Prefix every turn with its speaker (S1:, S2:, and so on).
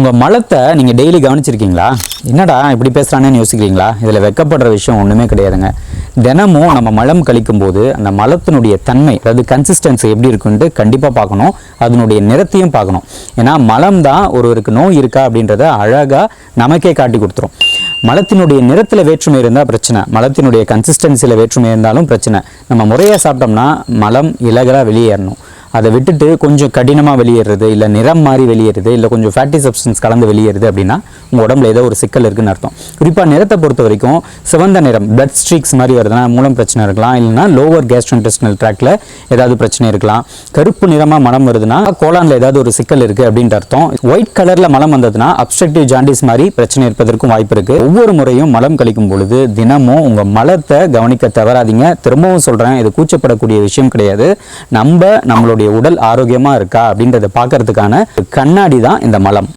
S1: உங்கள் மலத்தை நீங்கள் டெய்லி கவனிச்சிருக்கீங்களா? என்னடா இப்படி பேசுகிறானேன்னு யோசிக்கிறீங்களா? இதில் வெக்கப்படுற விஷயம் ஒன்றுமே கிடையாதுங்க. தினமும் நம்ம மலம் கழிக்கும் போது அந்த மலத்தினுடைய தன்மை, அதாவது கன்சிஸ்டன்சி எப்படி இருக்குன்ட்டு கண்டிப்பாக பார்க்கணும். அதனுடைய நிறத்தையும் பார்க்கணும். ஏன்னா மலம் தான் ஒருவருக்கு நோய் இருக்கா அப்படின்றத அழகாக நமக்கே காட்டி கொடுத்துரும். மலத்தினுடைய நிறத்தில் வேற்றுமை இருந்தால் பிரச்சனை, மலத்தினுடைய கன்சிஸ்டன்சியில் வேற்றுமை இருந்தாலும் பிரச்சனை. நம்ம முறையாக சாப்பிட்டோம்னா மலம் இலகலாக வெளியேறணும். அதை விட்டுட்டு கொஞ்சம் கடினமாக வெளியேறது, இல்லை நிறம் மாறி வெளியேறுது, இல்லை கொஞ்சம் ஃபேட்டி சப்ஸ்டன்ஸ் கலந்து வெளியேறுது அப்படின்னா உங்கள் உடம்புல ஏதோ ஒரு சிக்கல் இருக்குன்னு அர்த்தம். குறிப்பாக நிறத்தை பொறுத்த வரைக்கும் சிவந்த நிறம், பிளட் ஸ்ட்ரீக்ஸ் மாதிரி வருதுன்னா மூலம் பிரச்சனை இருக்கலாம், இல்லைன்னா லோவர் கேஸ்ட்ரோஇன்டெஸ்டினல் ட்ராக்டில் ஏதாவது பிரச்சனை இருக்கலாம். கருப்பு நிறமாக மலம் வருதுன்னா கோலானில் ஏதாவது ஒரு சிக்கல் இருக்குது அப்படின்ற அர்த்தம். ஒயிட் கலரில் மலம் வந்ததுன்னா அப்ஸ்ட்ரக்டிவ் ஜாண்டிஸ் மாதிரி பிரச்சனை இருப்பதற்கும் வாய்ப்பு இருக்குது. ஒவ்வொரு முறையும் மலம் கழிக்கும் பொழுது தினமும் உங்கள் மலத்தை கவனிக்க தவறாதீங்க. திரும்பவும் சொல்கிறேன், இது கூச்சப்படக்கூடிய விஷயம் கிடையாது. நம்மளுடைய உடல் ஆரோக்கியமா இருக்கா அப்படின்றத பார்க்கறதுக்கான கண்ணாடி தான் இந்த மலம்.